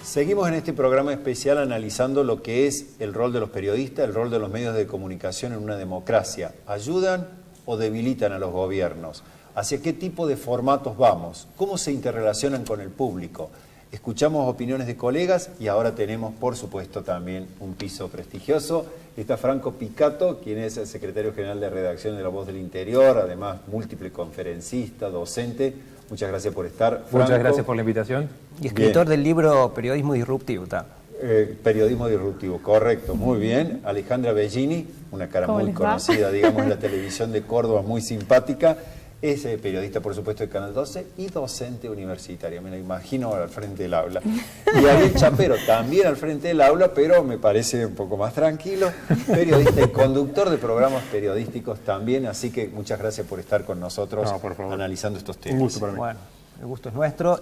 Seguimos en este programa especial analizando lo que es el rol de los periodistas, el rol de los medios de comunicación en una democracia. ¿Ayudan o debilitan a los gobiernos? ¿Hacia qué tipo de formatos vamos? ¿Cómo se interrelacionan con el público? Escuchamos opiniones de colegas y ahora tenemos, por supuesto, también un piso prestigioso. Está Franco Picato, quien es el secretario general de redacción de La Voz del Interior, además múltiple conferencista, docente. Muchas gracias por estar, Franco. Muchas gracias por la invitación. Y escritor del libro Periodismo Disruptivo. Periodismo Disruptivo, correcto, muy bien. Alejandra Bellini, una cara muy conocida, digamos, en la televisión de Córdoba, muy simpática. Es periodista, por supuesto, de Canal 12 y docente universitaria, me la imagino al frente del aula. Y Ariel Chapero, también al frente del aula, pero me parece un poco más tranquilo, periodista y conductor de programas periodísticos también, así que muchas gracias por estar con nosotros analizando estos temas. Un gusto para mí. Bueno, el gusto es nuestro.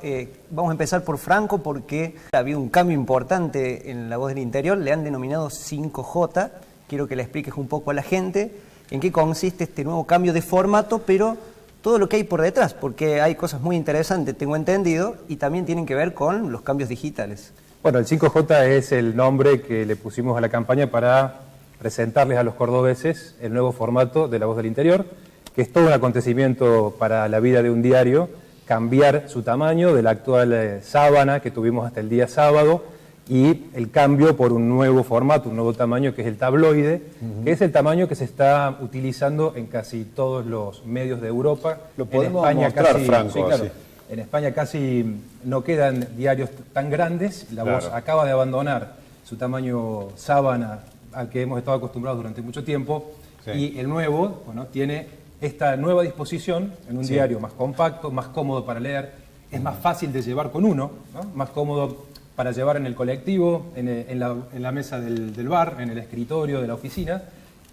Vamos a empezar por Franco porque ha habido un cambio importante en La Voz del Interior, le han denominado 5J. Quiero que le expliques un poco a la gente en qué consiste este nuevo cambio de formato, pero todo lo que hay por detrás, porque hay cosas muy interesantes, tengo entendido, y también tienen que ver con los cambios digitales. Bueno, el 5J es el nombre que le pusimos a la campaña para presentarles a los cordobeses el nuevo formato de La Voz del Interior, que es todo un acontecimiento para la vida de un diario, cambiar su tamaño de la actual sábana que tuvimos hasta el día sábado, y el cambio por un nuevo formato, un nuevo tamaño que es el tabloide, que es el tamaño que se está utilizando en casi todos los medios de Europa. Lo podemos mostrar, Franco. Sí, claro. En España casi no quedan diarios tan grandes. La Voz acaba de abandonar su tamaño sábana al que hemos estado acostumbrados durante mucho tiempo. Y el nuevo, bueno, tiene esta nueva disposición en un diario más compacto, más cómodo para leer, es más fácil de llevar con uno, ¿no? Más cómodo para llevar en el colectivo, en la mesa del bar, en el escritorio de la oficina,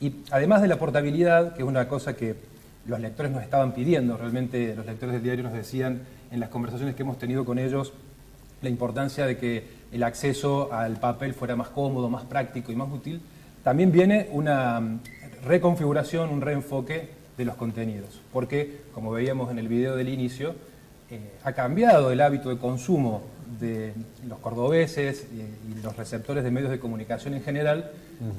y además de la portabilidad, que es una cosa que los lectores nos estaban pidiendo, realmente los lectores del diario nos decían en las conversaciones que hemos tenido con ellos la importancia de que el acceso al papel fuera más cómodo, más práctico y más útil. También viene una reconfiguración, un reenfoque de los contenidos, porque, como veíamos en el video del inicio, ha cambiado el hábito de consumo de los cordobeses y los receptores de medios de comunicación en general.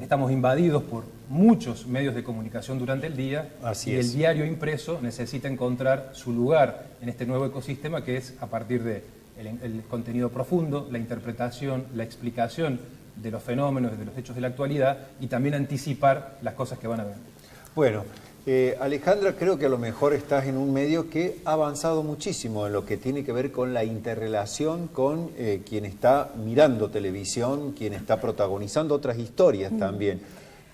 Estamos invadidos por muchos medios de comunicación durante el día. Así y es. El diario impreso necesita encontrar su lugar en este nuevo ecosistema, que es a partir de el contenido profundo, la interpretación, la explicación de los fenómenos, de los hechos de la actualidad, y también anticipar las cosas que van a ver. Bueno, Alejandra, creo que a lo mejor estás en un medio que ha avanzado muchísimo en lo que tiene que ver con la interrelación con quien está mirando televisión, quien está protagonizando otras historias también.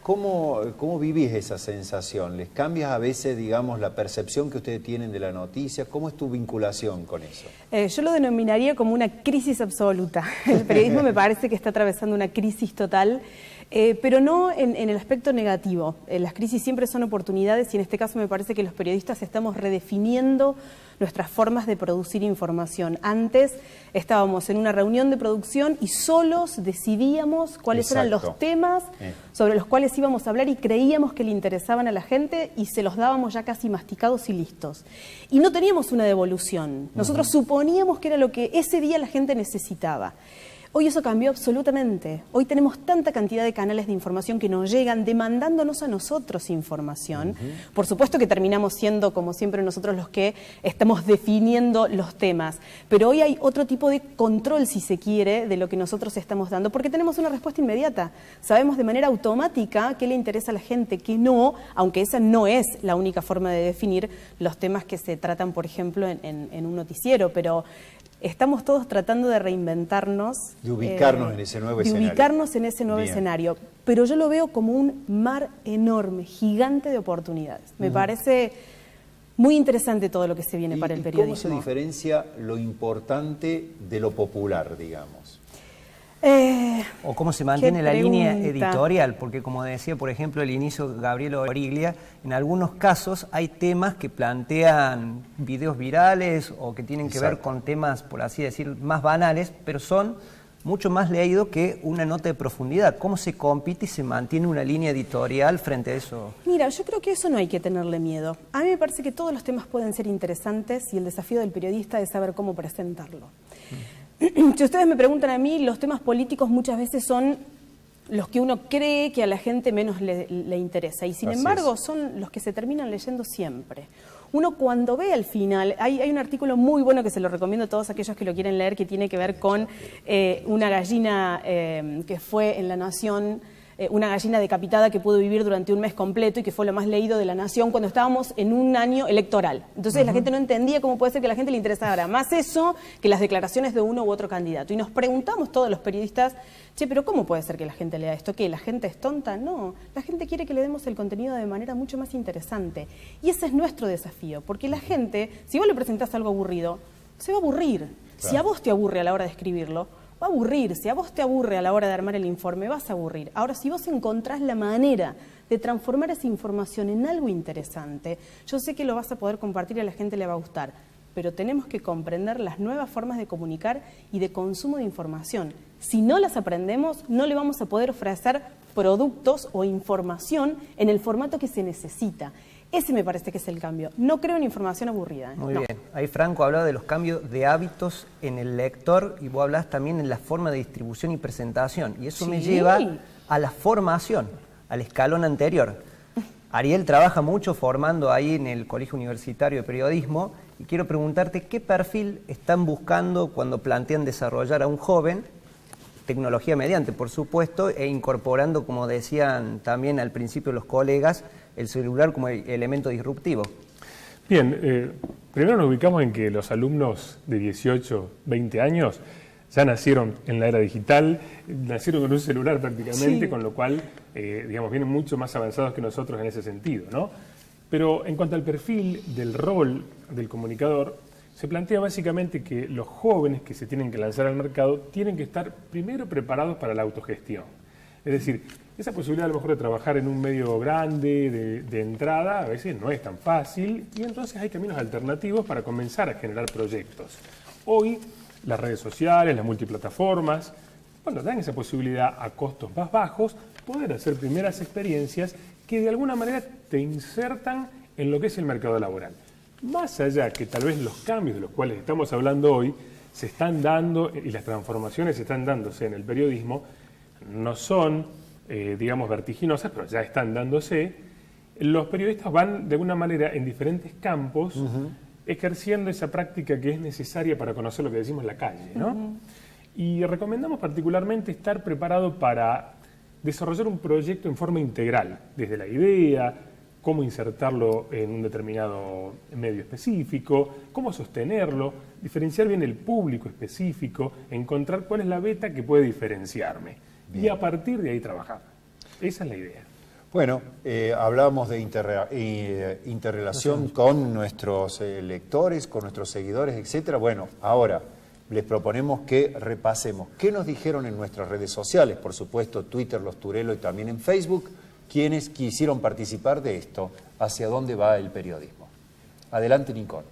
¿Cómo vivís esa sensación? ¿Les cambias a veces, digamos, la percepción que ustedes tienen de la noticia? ¿Cómo es tu vinculación con eso? Yo lo denominaría como una crisis absoluta. El periodismo me parece que está atravesando una crisis total. Pero no en el aspecto negativo. Las crisis siempre son oportunidades y en este caso me parece que los periodistas estamos redefiniendo nuestras formas de producir información. Antes estábamos en una reunión de producción y solos decidíamos cuáles eran los temas sobre los cuales íbamos a hablar y creíamos que le interesaban a la gente y se los dábamos ya casi masticados y listos. Y no teníamos una devolución. Nosotros suponíamos que era lo que ese día la gente necesitaba. Hoy eso cambió absolutamente. Hoy tenemos tanta cantidad de canales de información que nos llegan demandándonos a nosotros información. Por supuesto que terminamos siendo, como siempre, nosotros los que estamos definiendo los temas. Pero hoy hay otro tipo de control, si se quiere, de lo que nosotros estamos dando, porque tenemos una respuesta inmediata. Sabemos de manera automática qué le interesa a la gente, qué no, aunque esa no es la única forma de definir los temas que se tratan, por ejemplo, en un noticiero, pero estamos todos tratando de reinventarnos. De ubicarnos en ese nuevo escenario. De ubicarnos en ese nuevo escenario. Pero yo lo veo como un mar enorme, gigante de oportunidades. Me parece muy interesante todo lo que se viene para el periodismo. ¿Cómo se diferencia lo importante de lo popular, digamos? O cómo se mantiene la línea editorial, porque como decía, por ejemplo, el inicio de Gabriel Origlia, en algunos casos hay temas que plantean videos virales o que tienen que ver con temas, por así decir, más banales, pero son mucho más leídos que una nota de profundidad. ¿Cómo se compite y se mantiene una línea editorial frente a eso? Mira, yo creo que eso no hay que tenerle miedo. A mí me parece que todos los temas pueden ser interesantes y el desafío del periodista es saber cómo presentarlo. Si ustedes me preguntan a mí, los temas políticos muchas veces son los que uno cree que a la gente menos le interesa, y sin embargo son los que se terminan leyendo siempre. Uno cuando ve al final, hay un artículo muy bueno que se lo recomiendo a todos aquellos que lo quieren leer, que tiene que ver con una gallina que fue en La Nación, una gallina decapitada que pudo vivir durante un mes completo y que fue lo más leído de La Nación cuando estábamos en un año electoral. Entonces la gente no entendía cómo puede ser que a la gente le interesara más eso que las declaraciones de uno u otro candidato. Y nos preguntamos todos los periodistas, che, pero ¿cómo puede ser que la gente lea esto? ¿Qué? ¿La gente es tonta? No, la gente quiere que le demos el contenido de manera mucho más interesante. Y ese es nuestro desafío, porque la gente, si vos le presentás algo aburrido, se va a aburrir. Claro. Si a vos te aburre a la hora de escribirlo, va a aburrir. Si a vos te aburre a la hora de armar el informe, vas a aburrir. Ahora, si vos encontrás la manera de transformar esa información en algo interesante, yo sé que lo vas a poder compartir y a la gente le va a gustar, pero tenemos que comprender las nuevas formas de comunicar y de consumo de información. Si no las aprendemos, no le vamos a poder ofrecer productos o información en el formato que se necesita. Ese me parece que es el cambio. No creo en información aburrida. Muy bien. Ahí Franco hablaba de los cambios de hábitos en el lector y vos hablás también en la forma de distribución y presentación. Y eso me lleva a la formación, al escalón anterior. Ariel trabaja mucho formando ahí en el Colegio Universitario de Periodismo y quiero preguntarte qué perfil están buscando cuando plantean desarrollar a un joven, tecnología mediante, por supuesto, e incorporando, como decían también al principio los colegas, el celular como elemento disruptivo. Bien, primero nos ubicamos en que los alumnos de 18, 20 años ya nacieron en la era digital, nacieron con un celular prácticamente, con lo cual, digamos, vienen mucho más avanzados que nosotros en ese sentido, ¿no? Pero en cuanto al perfil del rol del comunicador, se plantea básicamente que los jóvenes que se tienen que lanzar al mercado tienen que estar primero preparados para la autogestión. Es decir, esa posibilidad a lo mejor de trabajar en un medio grande, de entrada, a veces no es tan fácil y entonces hay caminos alternativos para comenzar a generar proyectos. Hoy, las redes sociales, las multiplataformas, bueno, dan esa posibilidad a costos más bajos poder hacer primeras experiencias que de alguna manera te insertan en lo que es el mercado laboral. Más allá que tal vez los cambios de los cuales estamos hablando hoy se están dando y las transformaciones están dándose en el periodismo, no son, digamos, vertiginosas, pero ya están dándose, los periodistas van de alguna manera en diferentes campos ejerciendo esa práctica que es necesaria para conocer lo que decimos la calle, ¿no? Y recomendamos particularmente estar preparado para desarrollar un proyecto en forma integral, desde la idea, cómo insertarlo en un determinado medio específico, cómo sostenerlo, diferenciar bien el público específico, encontrar cuál es la beta que puede diferenciarme. Bien. Y a partir de ahí trabajar. Esa es la idea. Bueno, hablábamos de interrelación con nuestros lectores, con nuestros seguidores, etcétera. Bueno, ahora les proponemos que repasemos qué nos dijeron en nuestras redes sociales, por supuesto, Twitter, Los Turelo y también en Facebook, quienes quisieron participar de esto, hacia dónde va el periodismo. Adelante, Nicole.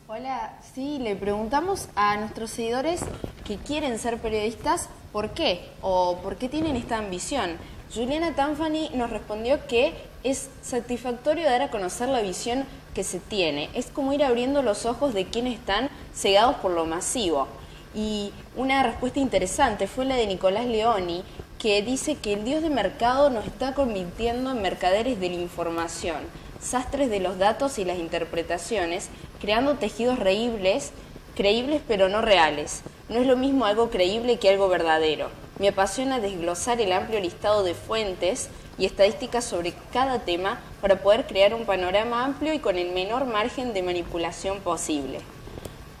Hola, sí, le preguntamos a nuestros seguidores que quieren ser periodistas, ¿por qué? O ¿por qué tienen esta ambición? Juliana Tanfani nos respondió que es satisfactorio dar a conocer la visión que se tiene. Es como ir abriendo los ojos de quienes están cegados por lo masivo. Y una respuesta interesante fue la de Nicolás Leoni, que dice que el dios de mercado nos está convirtiendo en mercaderes de la información, sastres de los datos y las interpretaciones, creando tejidos creíbles pero no reales. No es lo mismo algo creíble que algo verdadero. Me apasiona desglosar el amplio listado de fuentes y estadísticas sobre cada tema para poder crear un panorama amplio y con el menor margen de manipulación posible.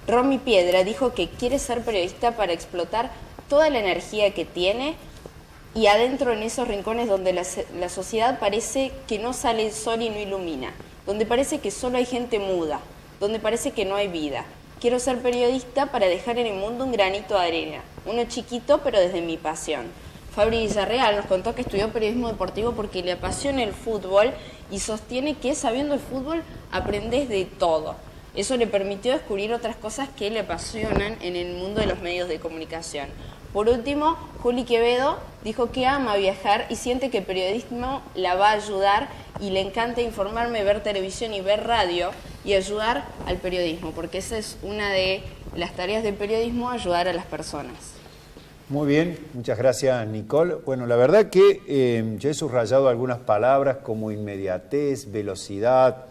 Romy Piedra dijo que quiere ser periodista para explotar toda la energía que tiene y adentro en esos rincones donde la sociedad parece que no sale el sol y no ilumina, donde parece que solo hay gente muda, donde parece que no hay vida. Quiero ser periodista para dejar en el mundo un granito de arena, uno chiquito pero desde mi pasión. Fabri Villarreal nos contó que estudió periodismo deportivo porque le apasiona el fútbol y sostiene que sabiendo el fútbol aprendes de todo. Eso le permitió descubrir otras cosas que le apasionan en el mundo de los medios de comunicación. Por último, Juli Quevedo dijo que ama viajar y siente que el periodismo la va a ayudar y le encanta informarme, ver televisión y ver radio y ayudar al periodismo, porque esa es una de las tareas de periodismo ayudar a las personas. Muy bien, muchas gracias, Nicole. Bueno, la verdad que yo he subrayado algunas palabras como inmediatez, velocidad,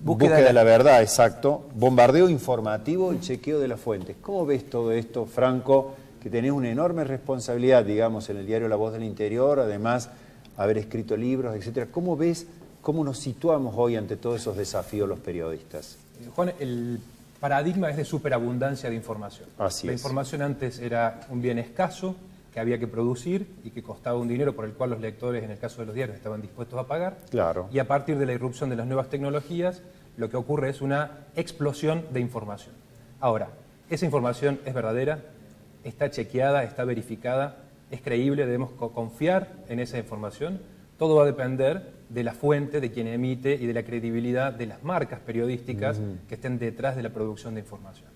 búsqueda de la verdad, exacto, bombardeo informativo y chequeo de las fuentes. ¿Cómo ves todo esto, Franco, que tenés una enorme responsabilidad, digamos, en el diario La Voz del Interior, además haber escrito libros, etcétera? ¿Cómo ves, cómo nos situamos hoy ante todos esos desafíos los periodistas? Juan, el paradigma es de superabundancia de información. Así La es. información antes era un bien escaso que había que producir y que costaba un dinero por el cual los lectores, en el caso de los diarios, estaban dispuestos a pagar. Claro. Y a partir de la irrupción de las nuevas tecnologías, lo que ocurre es una explosión de información. Ahora, ¿esa información es verdadera? ¿Está chequeada? ¿Está verificada? ¿Es creíble? ¿Debemos confiar en esa información? Todo va a depender de la fuente, de quien emite y de la credibilidad de las marcas periodísticas que estén detrás de la producción de información.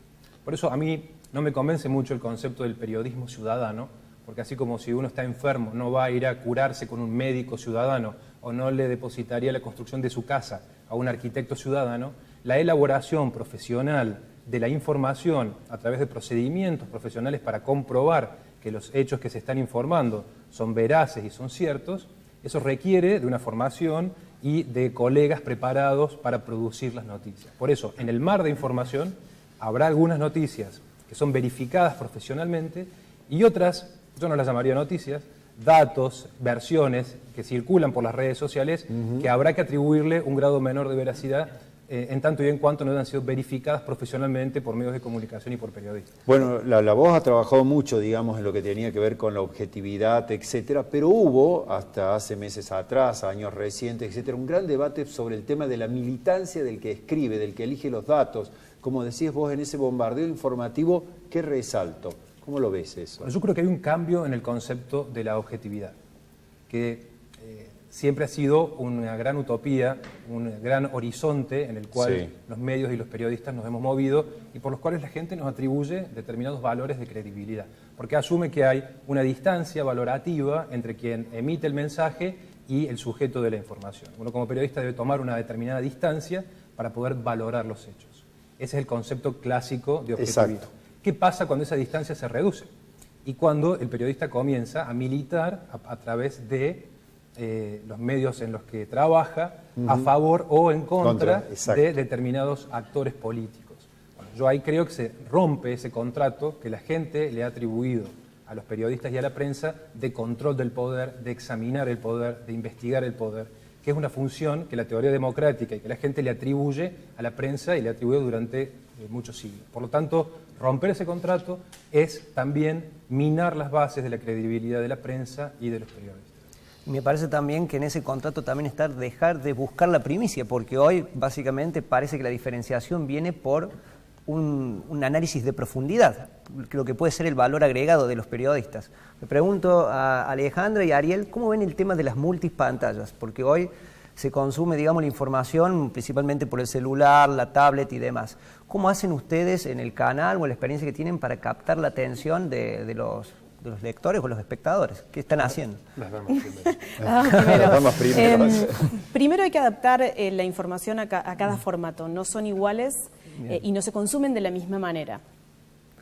Por eso a mí no me convence mucho el concepto del periodismo ciudadano, porque así como si uno está enfermo no va a ir a curarse con un médico ciudadano o no le depositaría la construcción de su casa a un arquitecto ciudadano, la elaboración profesional de la información a través de procedimientos profesionales para comprobar que los hechos que se están informando son veraces y son ciertos, eso requiere de una formación y de colegas preparados para producir las noticias. Por eso, en el mar de información habrá algunas noticias que son verificadas profesionalmente y otras, yo no las llamaría noticias, datos, versiones que circulan por las redes sociales que habrá que atribuirle un grado menor de veracidad en tanto y en cuanto no hayan sido verificadas profesionalmente por medios de comunicación y por periodistas. Bueno, la Voz ha trabajado mucho, digamos, en lo que tenía que ver con la objetividad, etcétera, pero hubo, hasta hace meses atrás, años recientes, etcétera, un gran debate sobre el tema de la militancia del que escribe, del que elige los datos. Como decías vos, en ese bombardeo informativo, ¿qué resalto? ¿Cómo lo ves eso? Bueno, yo creo que hay un cambio en el concepto de la objetividad, que siempre ha sido una gran utopía, un gran horizonte en el cual los medios y los periodistas nos hemos movido y por los cuales la gente nos atribuye determinados valores de credibilidad, porque asume que hay una distancia valorativa entre quien emite el mensaje y el sujeto de la información. Uno como periodista debe tomar una determinada distancia para poder valorar los hechos. Ese es el concepto clásico de objetividad. Exacto. ¿Qué pasa cuando esa distancia se reduce? Y cuando el periodista comienza a militar a través de los medios en los que trabaja a favor o en contra de determinados actores políticos. Bueno, yo ahí creo que se rompe ese contrato que la gente le ha atribuido a los periodistas y a la prensa de control del poder, de examinar el poder, de investigar el poder, que es una función que la teoría democrática y que la gente le atribuye a la prensa y le atribuye durante muchos siglos. Por lo tanto, romper ese contrato es también minar las bases de la credibilidad de la prensa y de los periodistas. Me parece también que en ese contrato también está dejar de buscar la primicia, porque hoy básicamente parece que la diferenciación viene por un análisis de profundidad, lo que puede ser el valor agregado de los periodistas. Me pregunto a Alejandra y a Ariel, ¿cómo ven el tema de las multipantallas? Porque hoy se consume, digamos, la información principalmente por el celular, la tablet y demás. ¿Cómo hacen ustedes en el canal o la experiencia que tienen para captar la atención de los lectores o los espectadores? ¿Qué están haciendo? Las damas primero. Primero hay que adaptar la información a cada formato. No son iguales y no se consumen de la misma manera.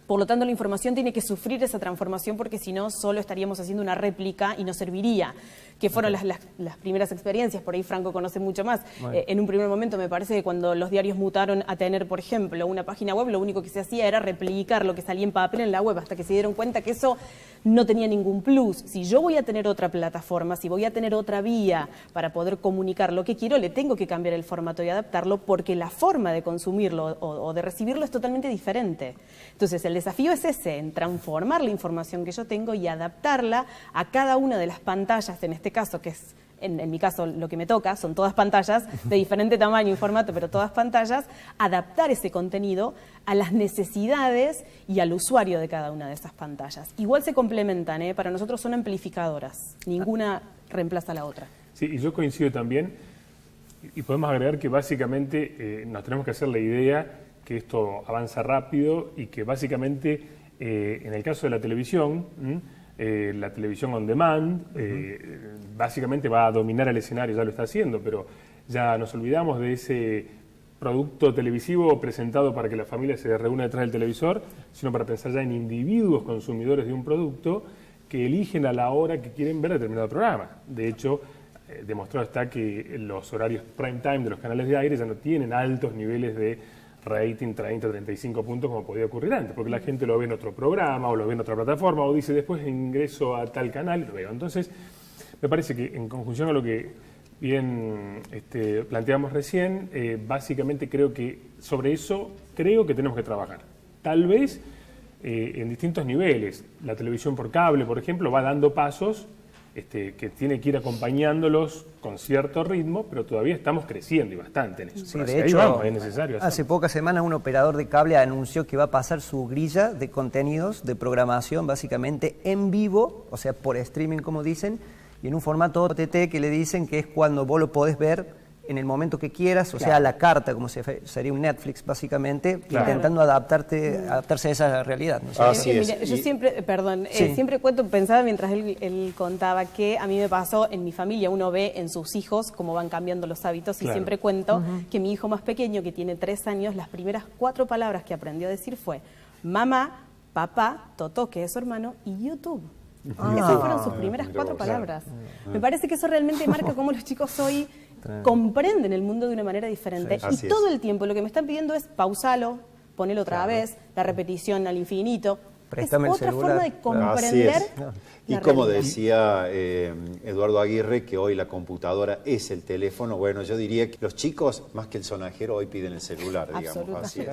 Por lo tanto, la información tiene que sufrir esa transformación porque si no, solo estaríamos haciendo una réplica y no serviría. Que fueron las primeras experiencias, por ahí Franco conoce mucho más. En un primer momento me parece que cuando los diarios mutaron a tener, por ejemplo, una página web, lo único que se hacía era replicar lo que salía en papel en la web, hasta que se dieron cuenta que eso no tenía ningún plus. Si yo voy a tener otra plataforma, si voy a tener otra vía para poder comunicar lo que quiero, le tengo que cambiar el formato y adaptarlo porque la forma de consumirlo o de recibirlo es totalmente diferente. Entonces, el desafío es ese, en transformar la información que yo tengo y adaptarla a cada una de las pantallas, en este caso, que es, en mi caso, lo que me toca, son todas pantallas de diferente tamaño y formato, pero todas pantallas, adaptar ese contenido a las necesidades y al usuario de cada una de esas pantallas. Igual se complementan, para nosotros son amplificadoras, ninguna reemplaza a la otra. Sí, y yo coincido también, y podemos agregar que básicamente nos tenemos que hacer la idea que esto avanza rápido y que básicamente, en el caso de la televisión on demand, básicamente va a dominar el escenario, ya lo está haciendo, pero ya nos olvidamos de ese producto televisivo presentado para que la familia se reúna detrás del televisor, sino para pensar ya en individuos consumidores de un producto que eligen a la hora que quieren ver determinado programa. De hecho, demostrado está que los horarios prime time de los canales de aire ya no tienen altos niveles de rating 30, 35 puntos como podía ocurrir antes, porque la gente lo ve en otro programa o lo ve en otra plataforma o dice después ingreso a tal canal y lo veo. Entonces, me parece que en conjunción a lo que bien planteamos recién, básicamente creo que sobre eso creo que tenemos que trabajar. Tal vez en distintos niveles. La televisión por cable, por ejemplo, va dando pasos que tiene que ir acompañándolos con cierto ritmo, pero todavía estamos creciendo y bastante en eso. Sí, de hecho, vamos, es necesario hacerlo. Hace pocas semanas un operador de cable anunció que va a pasar su grilla de contenidos, de programación, básicamente en vivo, o sea, por streaming, como dicen, y en un formato OTT que le dicen que es cuando vos lo podés ver en el momento que quieras, o sea, a la carta, como sería un Netflix, básicamente, intentando adaptarse a esa realidad. ¿No? Así es. Mira, yo siempre, perdón, siempre pensaba mientras él contaba que a mí me pasó, en mi familia uno ve en sus hijos cómo van cambiando los hábitos y siempre cuento que mi hijo más pequeño, que tiene 3 años, las primeras 4 palabras que aprendió a decir fue mamá, papá, Totó, que es su hermano, y YouTube. Esas fueron sus primeras 4 palabras. Me parece que eso realmente marca cómo los chicos hoy comprenden el mundo de una manera diferente y todo el tiempo lo que me están pidiendo es pausalo, ponelo otra vez, la repetición al infinito. Préstame es otra forma de comprender. Y como decía Eduardo Aguirre, que hoy la computadora es el teléfono, bueno, yo diría que los chicos, más que el sonajero, hoy piden el celular, digamos. Así es.